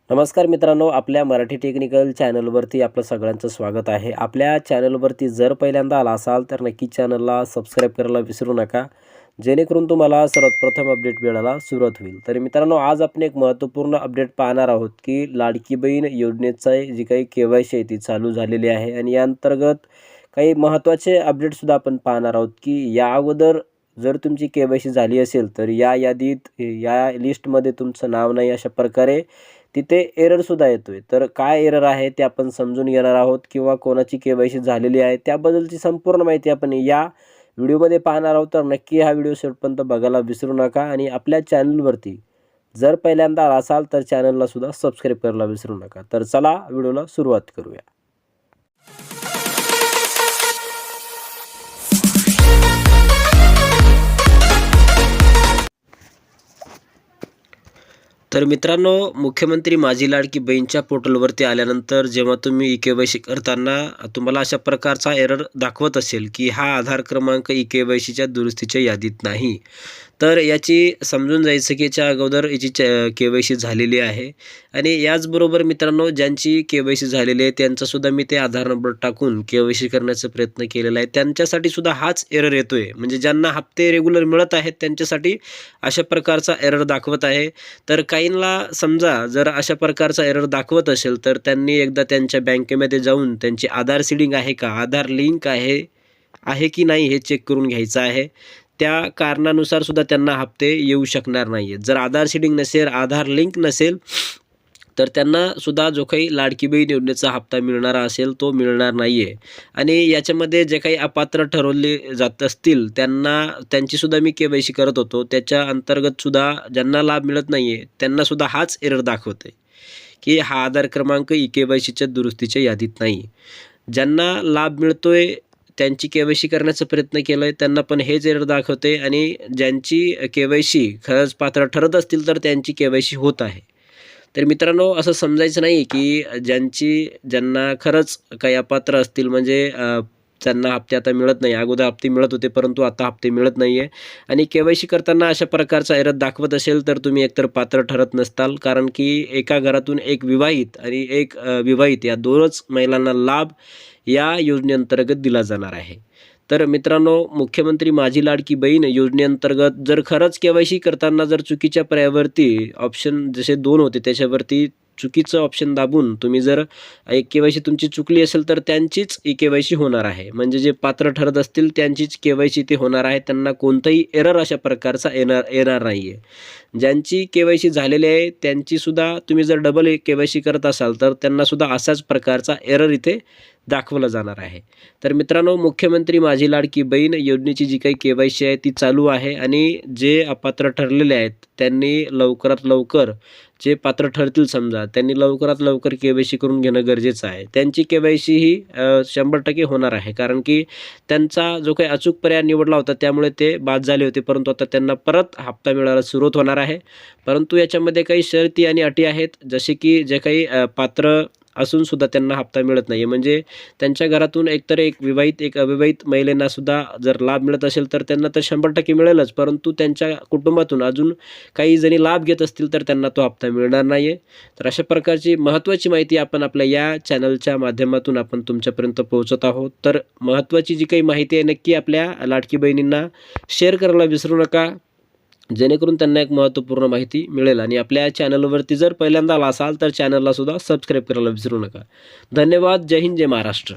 नमस्कार मित्रांनो, आपल्या मराठी टेक्निकल चॅनलवरती आपलं सगळ्यांचं स्वागत आहे। आपल्या चॅनलवरती जर पहिल्यांदा आला असाल तर नक्की चॅनलला सबस्क्राईब करायला विसरू नका, जेणेकरून तुम्हाला सर्वात प्रथम अपडेट मिळायला सुरुवात होईल। तर मित्रांनो, आज आपण एक महत्त्वपूर्ण अपडेट पाहणार आहोत की लाडकी बहीण योजनेचा जी काही KYC आहे ती चालू झालेली आहे आणि या अंतर्गत काही महत्त्वाचे अपडेटसुद्धा आपण पाहणार आहोत की या अगोदर जर तुमची KYC झाली असेल तर या यादीत या लिस्टमध्ये तुमचं नाव नाही, अशा प्रकारे तिथे एररसुद्धा येतोय। तर काय एरर आहे ते आपण समजून घेणार आहोत किंवा कोणाची KYC झालेली आहे त्याबद्दलची संपूर्ण माहिती आपण या व्हिडिओमध्ये पाहणार आहोत। तर नक्की हा व्हिडिओ शेवटपर्यंत बघायला विसरू नका आणि आपल्या चॅनलवरती जर पहिल्यांदा आला असाल तर चॅनलला सुद्धा सबस्क्राईब करायला विसरू नका। तर चला व्हिडिओला सुरुवात करूया। तर मित्रांनो, मुख्यमंत्री माझी लाडकी बहीणच्या पोर्टलवरती आल्यानंतर जेव्हा तुम्ही KYC करताना तुम्हाला अशा प्रकारचा एरर दाखवत असेल की हा आधार क्रमांक KYCच्या दुरुस्तीच्या यादीत नाही, तर याची समजून जायचं की याच्या अगोदर याची KYC झालेली आहे। आणि याचबरोबर मित्रांनो, ज्यांची KYC झालेली आहे त्यांचासुद्धा मी ते आधार नंबर टाकून KYC करण्याचा प्रयत्न केलेला आहे, त्यांच्यासाठी सुद्धा हाच एरर येतोय। म्हणजे ज्यांना हप्ते रेग्युलर मिळत आहेत त्यांच्यासाठी अशा प्रकारचा एरर दाखवत आहे। तर काहींना समजा जर अशा प्रकारचा एरर दाखवत असेल तर त्यांनी एकदा त्यांच्या बँकेमध्ये जाऊन त्यांची आधार सीडिंग आहे का, आधार लिंक आहे की नाही हे चेक करून घ्यायचं आहे। त्या कारणानुसार सुद्धा त्यांना हप्ते येऊ शकणार नाही आहेत। जर आधार सीडिंग नसेल, आधार लिंक नसेल तर त्यांना सुद्धा जो काही लाडकी बहीण योजनेचा हप्ता मिळणारा असेल तो मिळणार नाही आहे। आणि याच्यामध्ये जे काही अपात्र ठरवले जात असतील त्यांची सुद्धा मी KYC करत होतो, त्याच्या अंतर्गत सुद्धा ज्यांना लाभ मिळत नाही आहे त्यांना सुद्धा हाच एरर दाखवत आहे की हा आधार क्रमांक KYCच्या दुरुस्तीच्या यादीत नाही। ज्यांना लाभ मिळतोय त्यांची KYC करण्याचा प्रयत्न केला आहे त्यांना पण हेच एरर दाखवते आणि ज्यांची KYC खरंच पात्र ठरत असतील तर त्यांची KYC होत आहे। तर मित्रांनो, असं समजायचं नाही की ज्यांना खरंच काही अपात्र असतील, म्हणजे त्यांना हप्ते आता मिळत नाही, अगोदर हप्ते मिळत होते परंतु आता हप्ते मिळत नाही आहे आणि KYC करताना अशा प्रकारचा एरर दाखवत असेल तर तुम्ही एकतर पात्र ठरत नसताल, कारण की एका घरातून एक विवाहित आणि एक विवाहित या दोनच महिलांना लाभ या योजनेअंतर्गत दिला जाणार आहे। तर मित्रांनो, मुख्यमंत्री माझी लाडकी बहीण योजनेअंतर्गत जर खरंच KYC करताना जर चुकीच्या पर्यायावरती ऑप्शन जसे 2 होते त्याच्यावरती चुकीचं ऑप्शन दाबून तुम्ही जर KYC तुमची चुकली असेल तर त्यांचीच KYC होणार आहे। म्हणजे जे पात्र ठरत असतील त्यांचीच KYC ते होणार आहे, त्यांना कोणताही एरर अशा प्रकारचा येणार नाही आहे। ज्यांची KYC झालेली आहे त्यांचीसुद्धा तुम्ही जर डबल KYC करत असाल तर त्यांनासुद्धा असाच प्रकारचा एरर इथे दाखवला जाणार आहे। तर मित्रांनो, मुख्यमंत्री माझी लाडकी बहीण योजनेची जी काही KYC आहे ती चालू आहे आणि जे अपात्र ठरलेले आहेत त्यांनी लवकरात लवकर, जे पात्र ठरतील समजा त्यांनी लवकरात लवकर KYC करून घेणं गरजेचं आहे। त्यांची KYC ही 100% होणार आहे, कारण की त्यांचा जो काही अचूक पर्याय निवडला होता त्यामुळे ते बाद झाले होते, परंतु आता त्यांना परत हप्ता मिळायला सुरुवात होणार आहे। परंतु याच्यामध्ये काही शर्ती आणि अटी आहेत, जसे की जे काही पात्र असून सुद्धा त्यांना हप्ता मिळत नाही, म्हणजे त्यांच्या घरातून एकतर एक विवाहित एक अविवाहित महिलांना सुद्धा जर लाभ मिळत असेल तर त्यांना तर 100% मिळेलच, परंतु त्यांच्या कुटुंबातून अजून काही जणी लाभ घेत असतील तर त्यांना तो हप्ता मिळणार नाही आहे। तर अशा प्रकारची महत्त्वाची माहिती आपण आपल्या या चॅनलच्या माध्यमातून आपण तुमच्यापर्यंत पोहोचत आहोत। तर महत्त्वाची जी काही माहिती आहे नक्की आपल्या लाडकी बहिणींना शेअर करायला विसरू नका, जेणेकरून त्यांना एक महत्त्वपूर्ण माहिती मिळेल। आणि आपल्या चॅनलवरती जर पहिल्यांदा आला असाल तर चॅनलला सुद्धा सबस्क्राईब करायला विसरू नका। धन्यवाद। जय हिंद, जय महाराष्ट्र।